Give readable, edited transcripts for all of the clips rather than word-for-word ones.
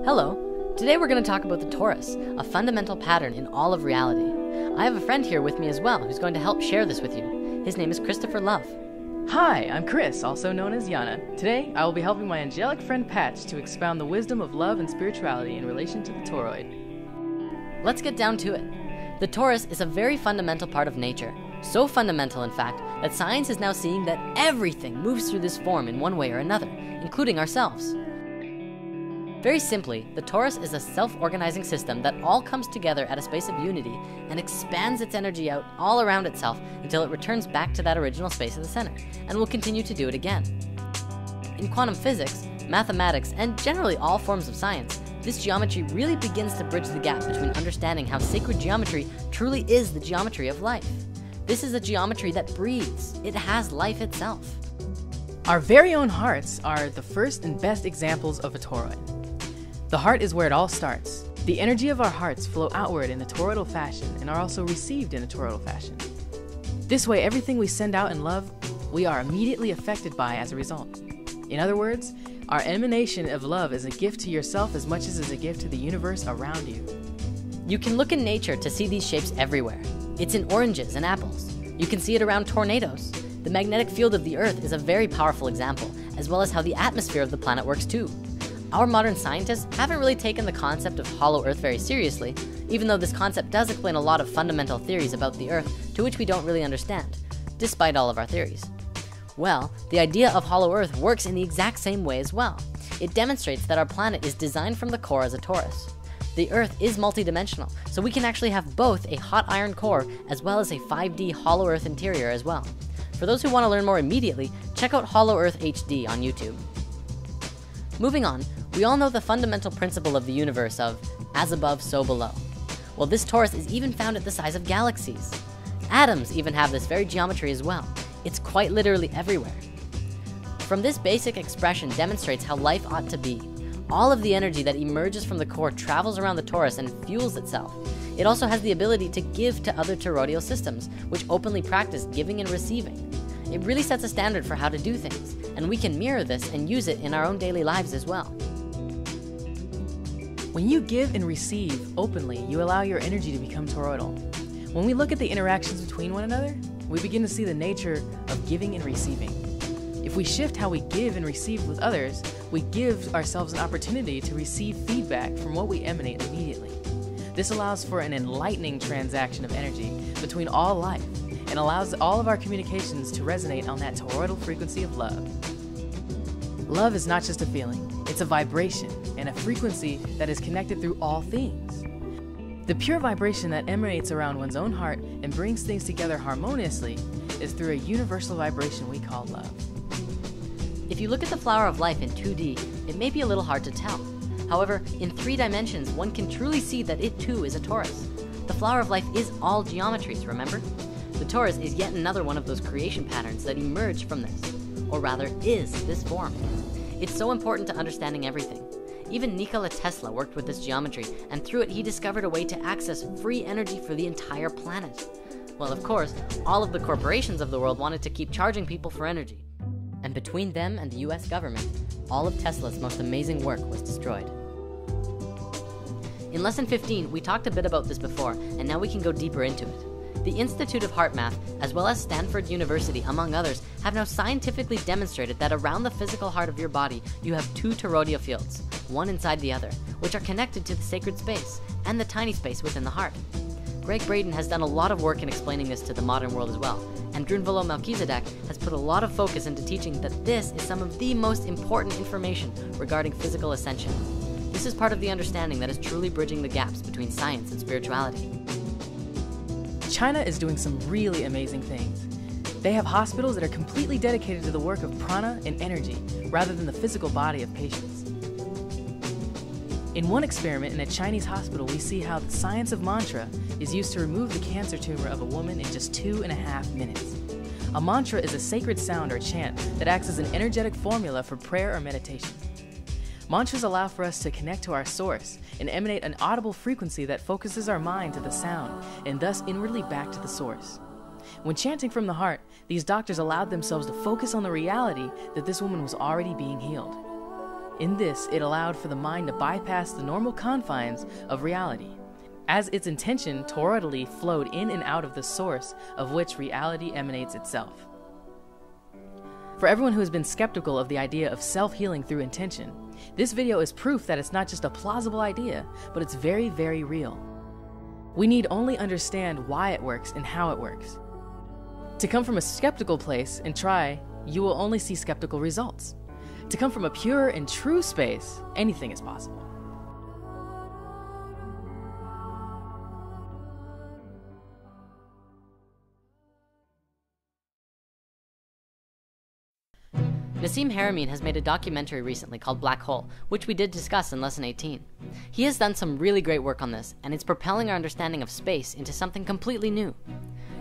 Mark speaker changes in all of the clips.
Speaker 1: Hello, today we're going to talk about the torus, a fundamental pattern in all of reality. I have a friend here with me as well who's going to help share this with you. His name is Christopher Love.
Speaker 2: Hi, I'm Chris, also known as Yana. Today, I will be helping my angelic friend Patch to expound the wisdom of love and spirituality in relation to the toroid.
Speaker 1: Let's get down to it. The torus is a very fundamental part of nature. So fundamental, in fact, that science is now seeing that everything moves through this form in one way or another, including ourselves. Very simply, the torus is a self-organizing system that all comes together at a space of unity and expands its energy out all around itself until it returns back to that original space in the center, and will continue to do it again. In quantum physics, mathematics, and generally all forms of science, this geometry really begins to bridge the gap between understanding how sacred geometry truly is the geometry of life. This is a geometry that breathes. It has life itself.
Speaker 2: Our very own hearts are the first and best examples of a toroid. The heart is where it all starts. The energy of our hearts flow outward in a toroidal fashion and are also received in a toroidal fashion. This way, everything we send out in love, we are immediately affected by as a result. In other words, our emanation of love is a gift to yourself as much as it is a gift to the universe around you.
Speaker 1: You can look in nature to see these shapes everywhere. It's in oranges and apples. You can see it around tornadoes. The magnetic field of the Earth is a very powerful example, as well as how the atmosphere of the planet works too. Our modern scientists haven't really taken the concept of hollow Earth very seriously, even though this concept does explain a lot of fundamental theories about the Earth to which we don't really understand, despite all of our theories. Well, the idea of hollow Earth works in the exact same way as well. It demonstrates that our planet is designed from the core as a torus. The Earth is multidimensional, so we can actually have both a hot iron core as well as a 5D hollow Earth interior as well. For those who want to learn more immediately, check out Hollow Earth HD on YouTube. Moving on, we all know the fundamental principle of the universe of as above, so below. Well, this torus is even found at the size of galaxies. Atoms even have this very geometry as well. It's quite literally everywhere. From this basic expression demonstrates how life ought to be. All of the energy that emerges from the core travels around the torus and fuels itself. It also has the ability to give to other toroidal systems, which openly practice giving and receiving. It really sets a standard for how to do things, and we can mirror this and use it in our own daily lives as well.
Speaker 2: When you give and receive openly, you allow your energy to become toroidal. When we look at the interactions between one another, we begin to see the nature of giving and receiving. If we shift how we give and receive with others, we give ourselves an opportunity to receive feedback from what we emanate immediately. This allows for an enlightening transaction of energy between all life and allows all of our communications to resonate on that toroidal frequency of love. Love is not just a feeling, it's a vibration and a frequency that is connected through all things. The pure vibration that emanates around one's own heart and brings things together harmoniously is through a universal vibration we call love.
Speaker 1: If you look at the flower of life in 2D, it may be a little hard to tell. However, in 3 dimensions, one can truly see that it too is a torus. The flower of life is all geometries, remember? The torus is yet another one of those creation patterns that emerged from this, or rather is this form. It's so important to understanding everything. Even Nikola Tesla worked with this geometry, and through it he discovered a way to access free energy for the entire planet. Well, of course, all of the corporations of the world wanted to keep charging people for energy. And between them and the US government, all of Tesla's most amazing work was destroyed. In lesson 15, we talked a bit about this before, and now we can go deeper into it. The Institute of Heart Math, as well as Stanford University, among others, have now scientifically demonstrated that around the physical heart of your body, you have 2 toroidal fields, one inside the other, which are connected to the sacred space and the tiny space within the heart. Greg Braden has done a lot of work in explaining this to the modern world as well, and Drunvalo Melchizedek has put a lot of focus into teaching that this is some of the most important information regarding physical ascension. This is part of the understanding that is truly bridging the gaps between science and spirituality.
Speaker 2: China is doing some really amazing things. They have hospitals that are completely dedicated to the work of prana and energy, rather than the physical body of patients. In one experiment in a Chinese hospital, we see how the science of mantra is used to remove the cancer tumor of a woman in just 2.5 minutes. A mantra is a sacred sound or chant that acts as an energetic formula for prayer or meditation. Mantras allow for us to connect to our source and emanate an audible frequency that focuses our mind to the sound and thus inwardly back to the source. When chanting from the heart, these doctors allowed themselves to focus on the reality that this woman was already being healed. In this, it allowed for the mind to bypass the normal confines of reality, as its intention toroidally flowed in and out of the source of which reality emanates itself. For everyone who has been skeptical of the idea of self-healing through intention, this video is proof that it's not just a plausible idea, but it's very, very real. We need only understand why it works and how it works. To come from a skeptical place and try, you will only see skeptical results. To come from a pure and true space, anything is possible.
Speaker 1: Nassim Haramein has made a documentary recently called Black Hole, which we did discuss in Lesson 18. He has done some really great work on this, and it's propelling our understanding of space into something completely new.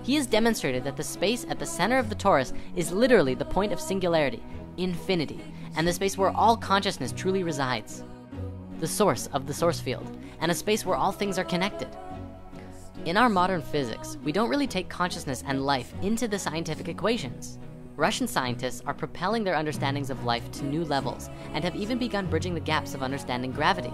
Speaker 1: He has demonstrated that the space at the center of the torus is literally the point of singularity, infinity, and the space where all consciousness truly resides. The source of the source field, and a space where all things are connected. In our modern physics, we don't really take consciousness and life into the scientific equations. Russian scientists are propelling their understandings of life to new levels and have even begun bridging the gaps of understanding gravity.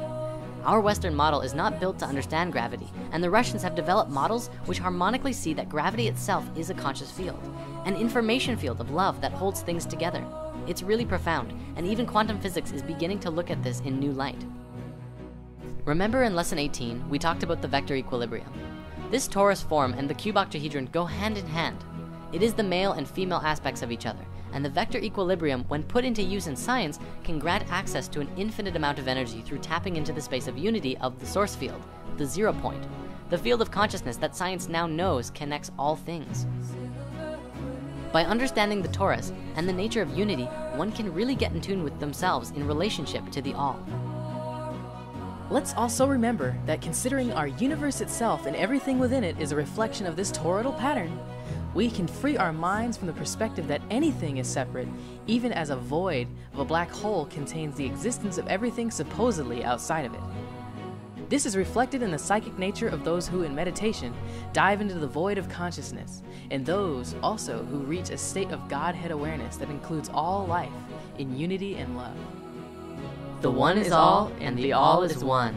Speaker 1: Our Western model is not built to understand gravity, and the Russians have developed models which harmonically see that gravity itself is a conscious field, an information field of love that holds things together. It's really profound, and even quantum physics is beginning to look at this in new light. Remember in Lesson 18, we talked about the vector equilibrium. This torus form and the cube octahedron go hand in hand. It is the male and female aspects of each other, and the vector equilibrium, when put into use in science, can grant access to an infinite amount of energy through tapping into the space of unity of the source field, the 0 point, the field of consciousness that science now knows connects all things. By understanding the torus and the nature of unity, one can really get in tune with themselves in relationship to the all.
Speaker 2: Let's also remember that considering our universe itself and everything within it is a reflection of this toroidal pattern, we can free our minds from the perspective that anything is separate, even as a void of a black hole contains the existence of everything supposedly outside of it. This is reflected in the psychic nature of those who in meditation dive into the void of consciousness, and those also who reach a state of Godhead awareness that includes all life in unity and love.
Speaker 1: The one is all, and the all is one.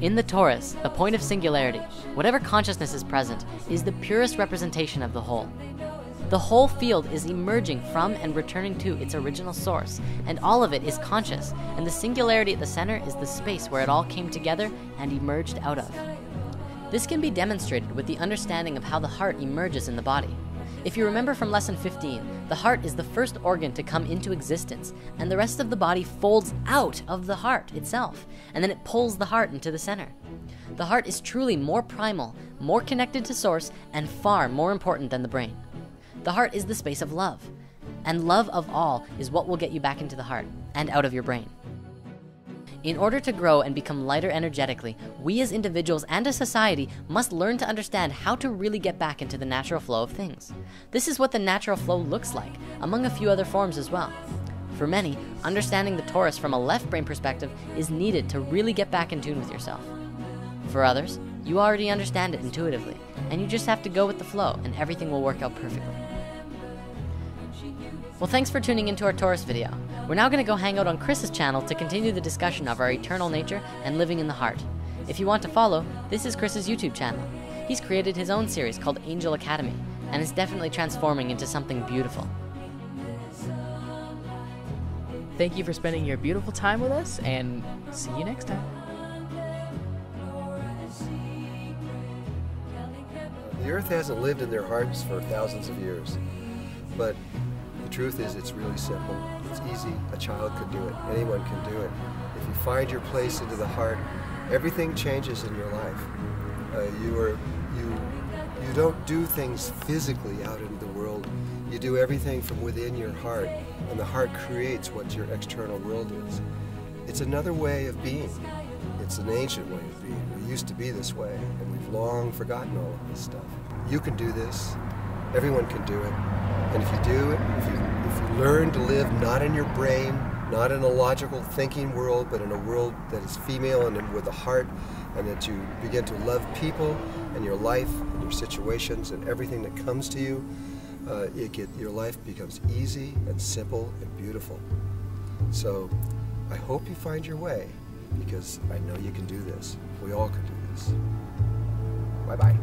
Speaker 1: In the torus, the point of singularity, whatever consciousness is present, is the purest representation of the whole. The whole field is emerging from and returning to its original source, and all of it is conscious, and the singularity at the center is the space where it all came together and emerged out of. This can be demonstrated with the understanding of how the heart emerges in the body. If you remember from Lesson 15, the heart is the first organ to come into existence, and the rest of the body folds out of the heart itself, and then it pulls the heart into the center. The heart is truly more primal, more connected to source, and far more important than the brain. The heart is the space of love, and love of all is what will get you back into the heart and out of your brain. In order to grow and become lighter energetically, we as individuals and as society must learn to understand how to really get back into the natural flow of things. This is what the natural flow looks like, among a few other forms as well. For many, understanding the torus from a left brain perspective is needed to really get back in tune with yourself. For others, you already understand it intuitively, and you just have to go with the flow and everything will work out perfectly. Well, thanks for tuning into our torus video. We're now gonna go hang out on Chris's channel to continue the discussion of our eternal nature and living in the heart. If you want to follow, this is Chris's YouTube channel. He's created his own series called Angel Academy, and is definitely transforming into something beautiful.
Speaker 2: Thank you for spending your beautiful time with us, and see you next time.
Speaker 3: The earth hasn't lived in their hearts for thousands of years, but the truth is it's really simple. It's easy. A child could do it. Anyone can do it. If you find your place into the heart, everything changes in your life. You don't do things physically out into the world. You do everything from within your heart, and the heart creates what your external world is. It's another way of being. It's an ancient way of being. We used to be this way, and we've long forgotten all of this stuff. You can do this. Everyone can do it. And if you do it, if you learn to live not in your brain, not in a logical thinking world, but in a world that is female and with a heart, and that you begin to love people and your life and your situations and everything that comes to you, your life becomes easy and simple and beautiful. So I hope you find your way, because I know you can do this. We all can do this. Bye-bye.